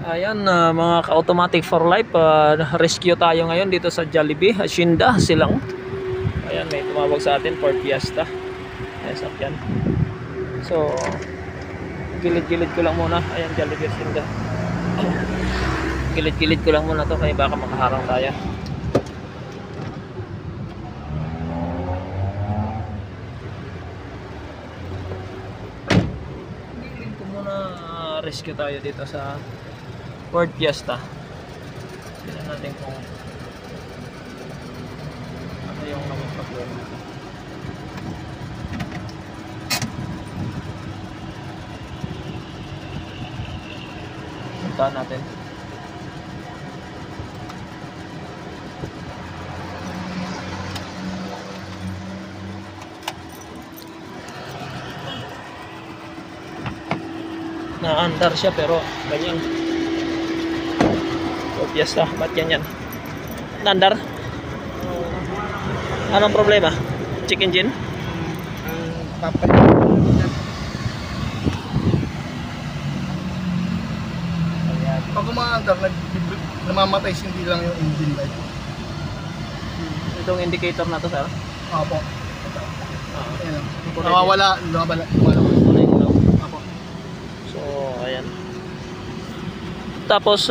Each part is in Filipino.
Ayan, mga ka-automatic for life, rescue tayo ngayon dito sa Jollibee, Hacienda, Silang. Ayan, may tumawag sa atin, Ford Fiesta. Yes, yan. So, gilid-gilid ko lang muna. Ayan, Jollibee, Hacienda. Gilid-gilid ko lang muna to kaya baka makaharang tayo. Gilid ko muna, rescue tayo dito sa Ford Fiesta. Tignan natin kung ano yung naging problema. Puntahan natin. Na-andar siya pero ganyan. Ford Fiesta, ba't ganyan? Na-andar? Anong problema? Check engine? Pag umaandar, namamatay hindi lang yung engine light. Itong indicator na to, sir? Opo. Ayan. Kulay Nawawala, Kulay ilaw. Opo. So, ayan. Tapos,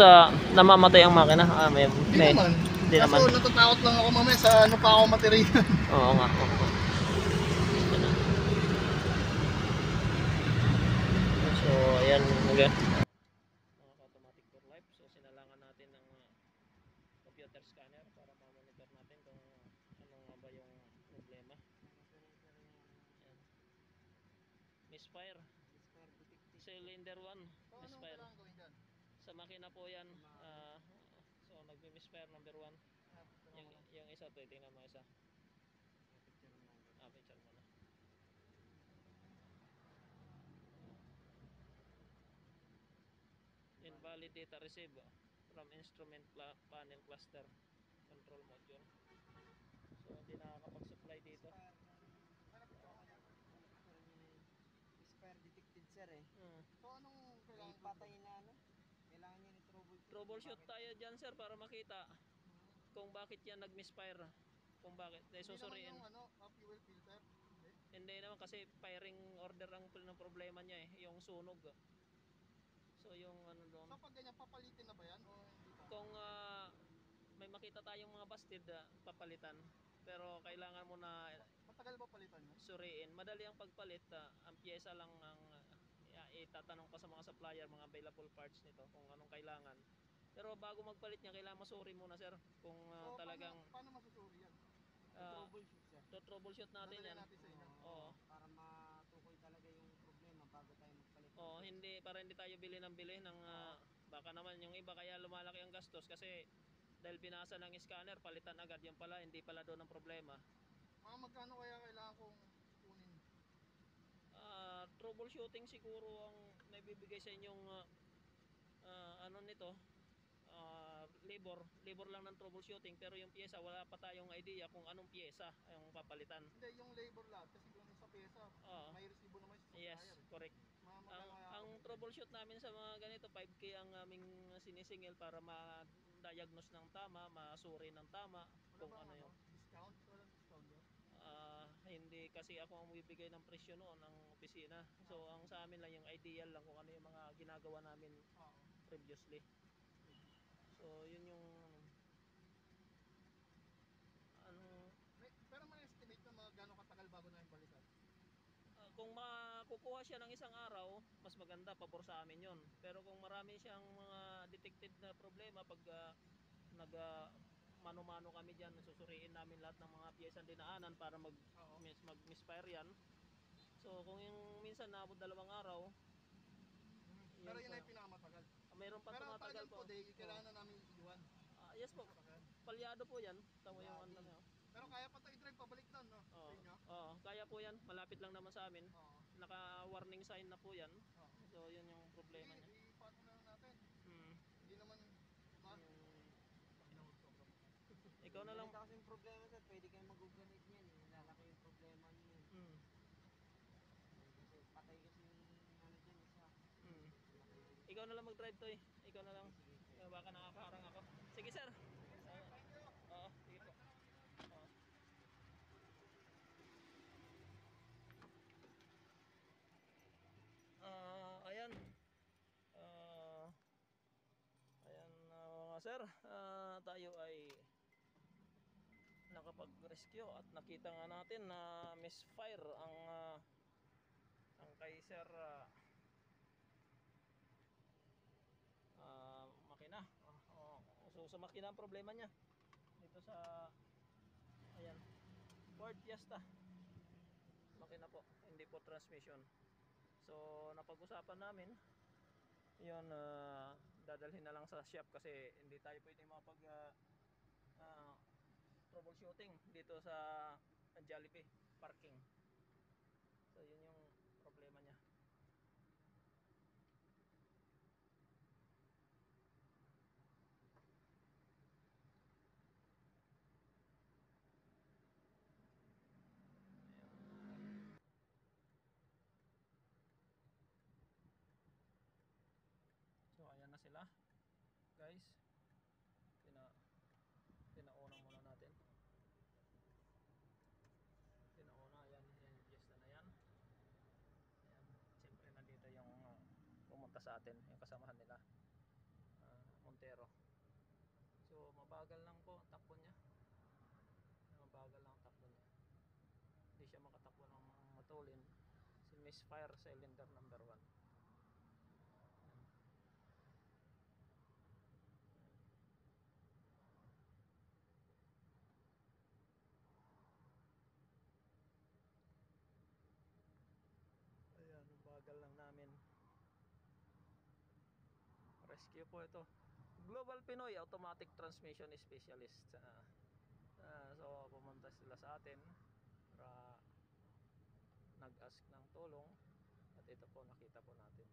namamatay ang makina. Hindi naman. Hindi naman. Kaso natatakot lang ako mamaya sa ano pa ako material. Oo nga. Oo. So, ayan. Okay. Automatic for life. So, sinalangan natin ng computer scanner para ma-monitor natin kung ano nga ba yung problema. Ayan. Misfire. Cylinder 1. Misfire. Sa makina po yan. So, nagmi-misfire number 1. Yung isa, tingnan mo isa. Picture mo na. Invalid data received from instrument panel cluster control module. So, hindi nakakapag-supply dito. Misfire detected, sir eh. So anong kailangan Patay na ano? Kailangan niya ni troubleshoot tayo dyan, sir, para makita kung bakit yan nag-misfire. Kung bakit. Susuriin. Hindi naman yung fuel filter? Hindi naman kasi firing order ang problema niya eh. Yung sunog. So yung ano doon. So pag ganyan, papalitin na ba yan? O hindi pa? Kung may makita tayong mga busted, papalitan. Pero kailangan mo na matagal ba palitan yun? suriin. Madali ang pagpalit. Ang pyesa lang ang itatanong pa sa mga supplier, mga available parts nito kung anong kailangan. Pero bago magpalit niya, kailangan masuri muna, sir. Kung so, talagang paano masusuri yan? troubleshoot, sir. troubleshoot natin yan. Natin sa inyo. Oo. Para matukoy talaga yung problema bago tayo magpalit. Oo, para hindi tayo bili ng baka naman yung iba kaya lumalaki ang gastos kasi dahil binasa ng scanner, palitan agad. Yung pala, hindi pala doon ang problema. Magkano kaya kailangan kong kunin? Troubleshooting siguro ang naibibigay sa inyong ano nito, labor lang ng troubleshooting, pero yung pyesa wala pa tayong idea kung anong pyesa yung papalitan. Hindi, yung labor lahat kasi kung sa pyesa, may resibo naman sa supplier. Yes, correct. Ang troubleshoot namin sa mga ganito, 5K ang aming sinisingil para ma-diagnose ng tama, masuri ng tama kung ano yung discount? Walang discount yun? hindi kasi ako ang bibigay ng presyo noon ng opisina. So ang sa amin lang yung ideal lang kung ano yung mga ginagawa namin previously. So yun yung pero may estimate na mga gano'ng katagal bago na yung balikan? Kung makukuha siya ng isang araw, mas maganda, pabor sa amin yun. Pero kung marami siyang mga detected na problema, pag mano-mano kami dyan, susuriin namin lahat ng mga piyesa dinaanan para mag-misfire yan. So kung yung minsan naabot 2 araw, pero yun ay pinakamatagal. Mayroon pa tumatagal po. Pero kailangan na namin iwan. Yes po, palyado po yan. Tama yung ano nyo. Pero kaya pa ito i-drive pabalik doon, no? Oo, kaya po yan. Malapit lang naman sa amin. Naka-warning sign na po yan. So yun yung problema niya. I-pato na lang natin. Hindi naman Mm. Kasi patay kasi yung ano dyan isa. Mm. Patay yung isa. Ikaw na lang mag-drive to eh. Ikaw na lang. Sige, sige. Baka nakakaharang ako. Sige sir. Oo, sige po. Oo. Ayan. Ah, ayan mga sir. Tayo ay nakapag-rescue at nakita nga natin na misfire ang kay sir makina. So sa makina ang problema niya dito sa ayan Ford Fiesta makina po, hindi po transmission. So napag-usapan namin yun, dadalhin na lang sa shop kasi hindi tayo pwede mapag troubleshooting dito sa Jollibee parking. So yun yung problema niya. So ayan na sila guys, pinauna muna natin, pinauna yan, yung Fiesta na yan. Ayan. Siyempre nandito yung pumunta sa atin, yung kasamahan nila Montero. So mabagal lang po ang takbo niya, mabagal lang ang takbo niya, hindi siya makatakbo ng matulin. Si misfire cylinder number 1. Ayan, bagal lang namin. Rescue po ito. Global Pinoy Automatic Transmission Specialist. So pumunta sila sa atin para nag-ask ng tulong at ito po nakita po natin.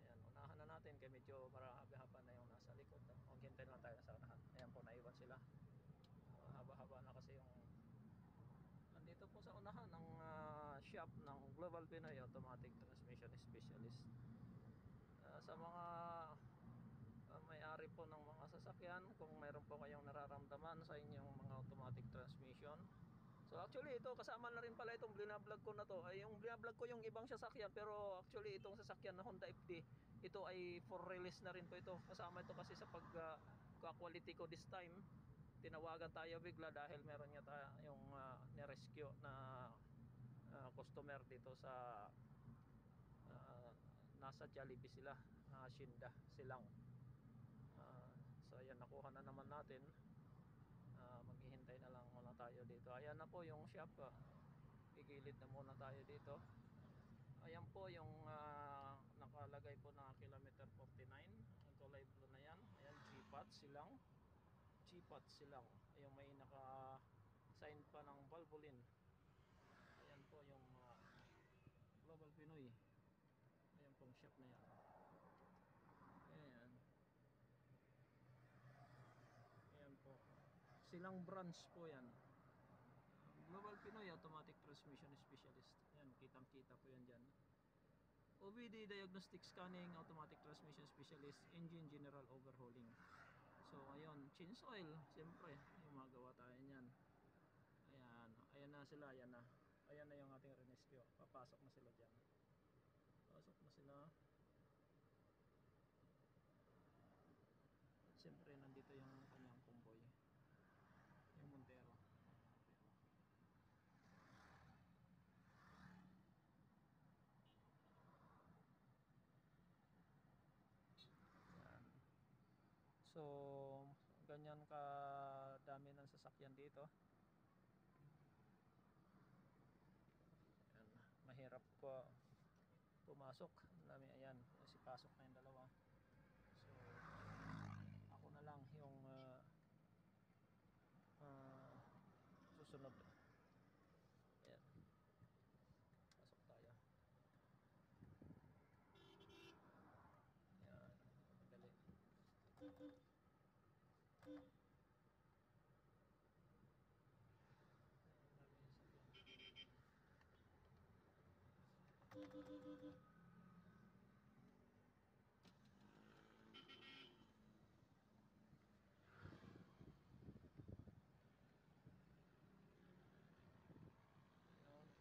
Ayan, unahan na natin kaya medyo marahaba na yung nasa likod. Maghintay lang tayo sa unahan. Ayan po, naiwan sila. Haba-haba na kasi yung nandito po sa unahan ng shop ng Global Pinoy Automatic Transmission Specialist. Sa mga may-ari po ng mga sasakyan, kung mayroon po kayong nararamdaman sa inyong mga automatic transmission. So actually ito kasama na rin pala itong binablog ko na to. Ay yung binablog ko yung ibang sasakyan, pero actually itong sasakyan na Honda FD, ito ay for release na rin po ito. Kasama ito kasi sa pag quality ko this time. Tinawagan tayo bigla dahil meron niya yung ni-rescue na customer dito sa nasa Jollibee sila, Shinda Silang. So ayan, nakuha na naman natin. Maghihintay na lang muna tayo dito. Ayan na po yung shop. Gigilid na muna tayo dito. Ayan po yung nakalagay po na kilometer 49. Ang kulay blue na yan. Ayan, G-Pot Silang. G-Pot Silang. Ayun, may naka sign pa ng Valvoline. Ayan po yung Global Pinoy. Ayan pong shop na yan. Ayan. Ayan po. Silang branch po yan. Global Pinoy Automatic Transmission Specialist. Ayan, kitang-kita po yan dyan. OBD Diagnostic Scanning, Automatic Transmission Specialist, Engine General Overhauling. So, ayun, change oil. Siyempre, yung magawa tayo niyan. Ayan, ayan na sila, ayan na. Ayan na yung ating rescue. Papasok na sila dyan. Pasok na sila. At siyempre, nandito yung kanyang convoy. Yung Montero. Ayan. So, ganyan ka dami ng sasakyan dito. Ayan, mahirap ko pumasok. Dami, ayan, si pasok na yung dalawa. So, ako na lang yung susunod. Ayan, pasok tayo. Ayan, madali. Ayan, dami yung sasakyan. Ayan,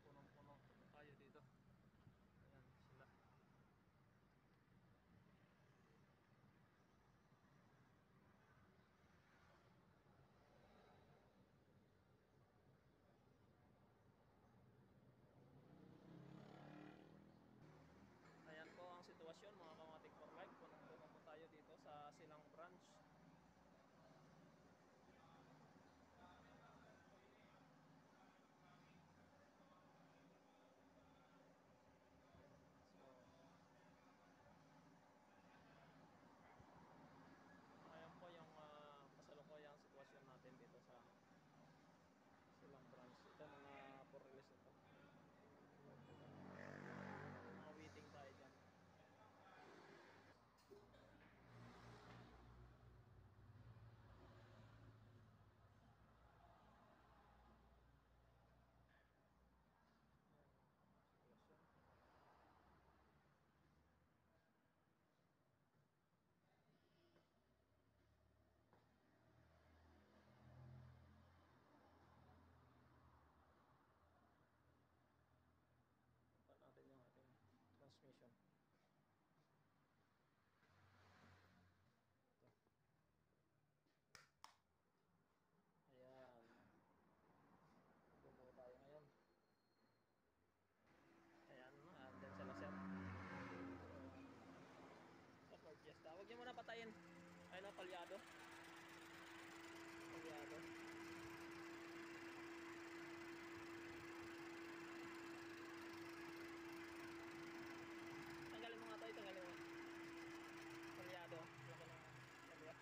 punong-puno tayo dito. Ayan sila. Ayan po ang sitwasyon mga kamatik for life. Punong-puno po tayo dito sa Silang Branch. So, ayan po yung kasalukuyang sitwasyon natin dito sa Silang Branch. Ito mga for release ito. Mga waiting tayo dyan. Natin yung ating transmission. Ito. Ayan. Bumuo tayo ngayon. Ayan, andyan sila sir. Sa Ford Fiesta. Huwag niyo muna patayin. Ayun na, palyado. Palyado. Tanggalin mo nga tayo, tanggalin mo. Palyado. Laki ng palya.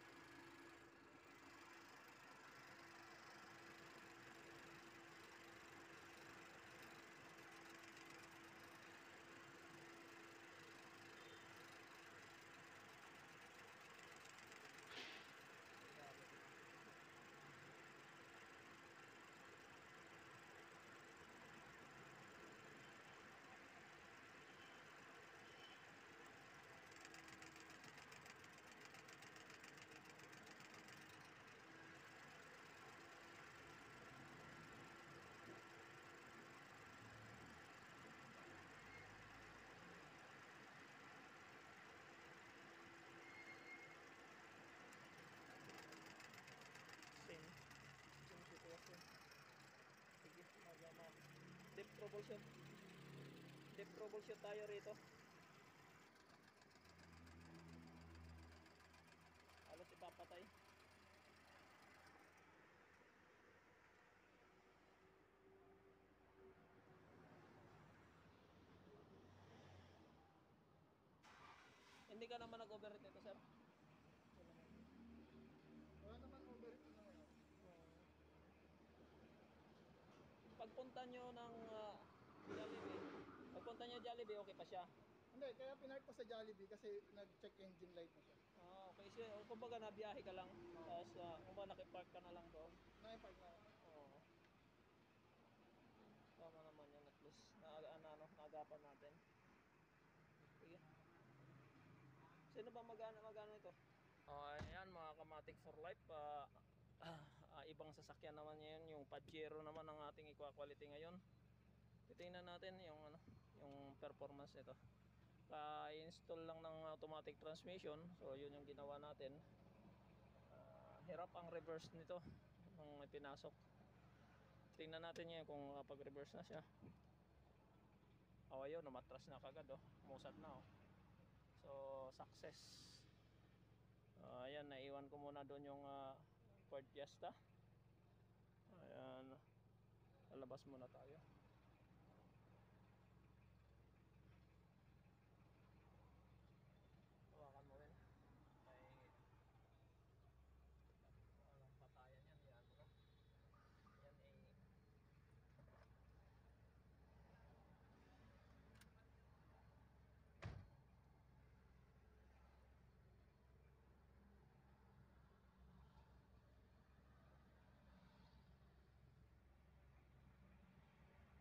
Same sitwasyon. Sige, deep troubleshoot. Deep troubleshoot tayo rito. Halos ipapatay. Hindi ka naman nag-overheat nito, sir? Wala naman overheat na ngayon. Pagpunta nyo ng Jollibee, okay pa siya. Hindi, kaya pinark ko sa Jollibee kasi nag-check engine light na siya. Okay. So, kumbaga nabiyahe ka lang. Tapos, kumbaga nakipark ka na lang doon. Naipark na. Oo. Tama naman yan. At least, naagapan natin. Sige. Sino ba magana ito? Ayan mga kamatik for life. Ibang sasakyan naman yan. Yung Pajero naman ang ating equality ngayon. Titingnan natin yung performance nito. Install lang ng automatic transmission. So yun yung ginawa natin. Hirap ang reverse nito nung pinasok. Tingnan natin yan kung kapag reverse na siya. Ayun, namatras na kagad musad na So success. Ayan, naiwan ko muna doon yung Ford Fiesta. Ayan, lalabas muna tayo. Hawakan mo rin. May walang patayan yan. Yan mo na. Yan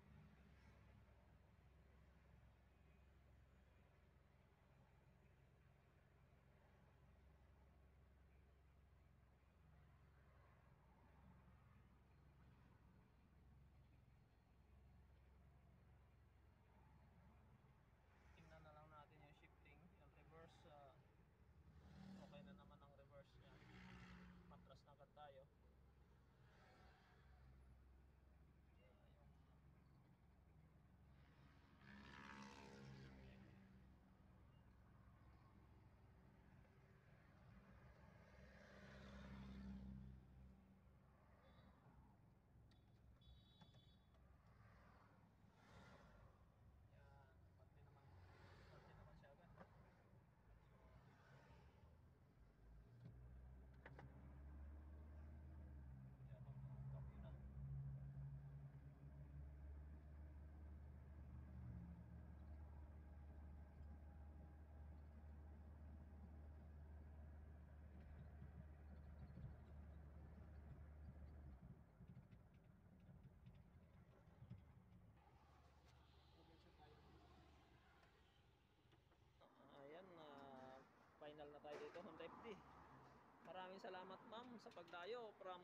maraming salamat ma'am sa pagdayo from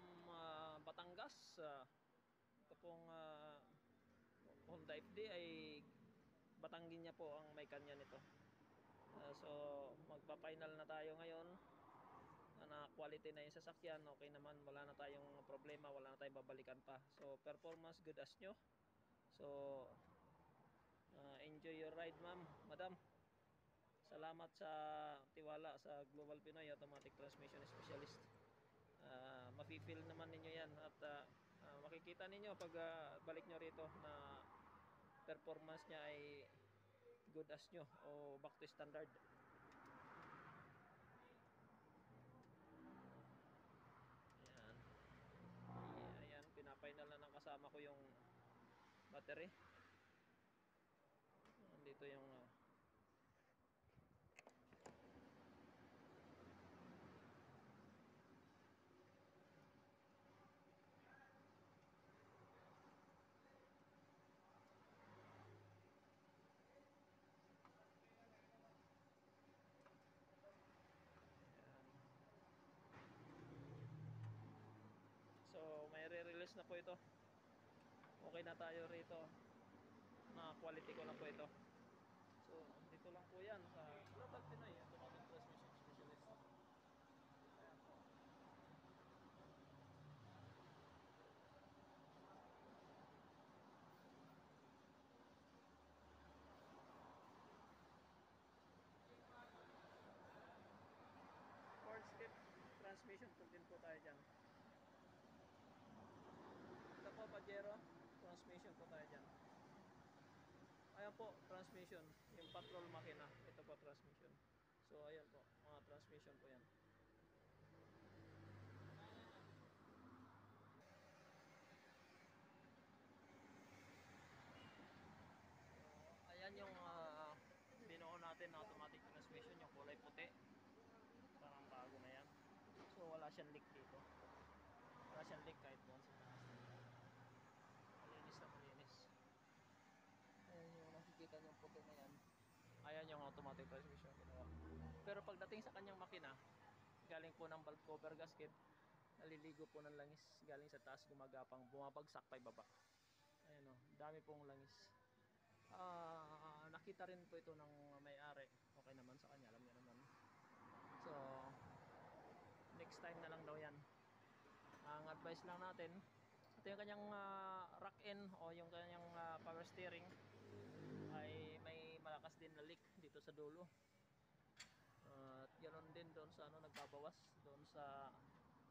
Batangas. Ito pong Honda FD ay Batangin niya po ang may kanya nito. So magpa-final na tayo ngayon. Na quality na yung sasakyan, okay naman, wala na tayong problema, wala na tayong babalikan pa. So performance good as nyo. So enjoy your ride ma'am, madam. Salamat sa tiwala sa Global Pinoy Automatic Transmission Specialist. Mafe-feel naman ninyo yan at makikita ninyo pag balik nyo rito na performance nya ay good as nyo o back to standard. Ayan. Ayan, pinapainal na ng kasama ko yung battery. Dito yung so may re-release na po ito. Okay na tayo rito. Na quality ko na po ito. So dito lang po yan sa Global Pinoy Automatic Transmission Specialist. Ayan po. Four skip transmission po din po tayo dyan. Ito po Pajero, transmission po tayo dyan. Ayan po, transmission, yung patrol makina, ito po transmission. So ayan po, mga transmission po yan. So, ayan yung binuo natin na automatic transmission, yung kulay puti. Parang bago na yan. So wala siyang leak dito. Wala siyang leak kahit doon sa taas. Malinis na malinis. Ayan yung nakikita niyong puti na yan. Ayan yung automatic transmission ginawa. Pero pagdating sa kanyang makina, galing po ng valve cover gasket, naliligo po ng langis. Galing sa taas, gumagapang, bumabagsak pa ibaba. Ayan o, dami pong langis. Nakita rin po ito ng may-ari. Okay naman sa kanya, alam niya naman. So next time na lang daw yan. Ang advice lang natin, ito yung kanyang rack in o yung kanyang power steering ay may malakas din na leak dito sa dulo. At ganoon din doon sa nagbabawas doon sa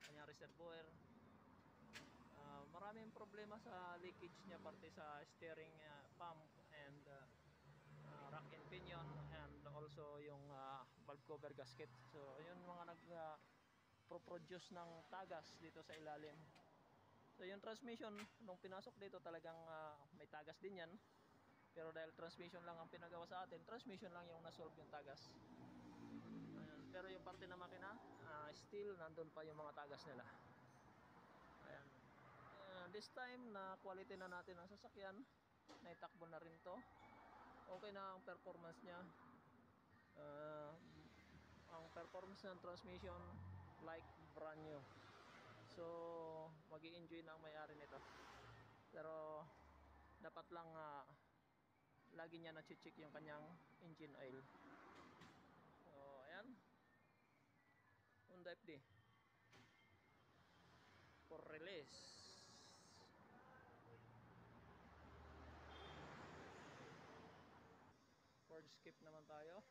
kanyang reservoir. Maraming problema sa leakage niya, parte sa steering pump and rack and pinion, and also yung valve cover gasket. So yun mga nag-produce ng tagas dito sa ilalim. So yung transmission nung pinasok dito talagang may tagas din yan. Pero dahil transmission lang ang pinagawa sa atin, transmission lang yung nasolve yung tagas. Ayan. Pero yung parte ng makina, still nandun pa yung mga tagas nila. Ayan. This time na quality na natin ang sasakyan, naitakbo na rin to. Okay na ang performance niya. Ang performance ng transmission like brand new. So magi-enjoy na ang may-ari nito. Pero dapat lang lagi niya na-check yung kanyang engine oil. So ayan, Honda FD for release. Ford skip naman tayo.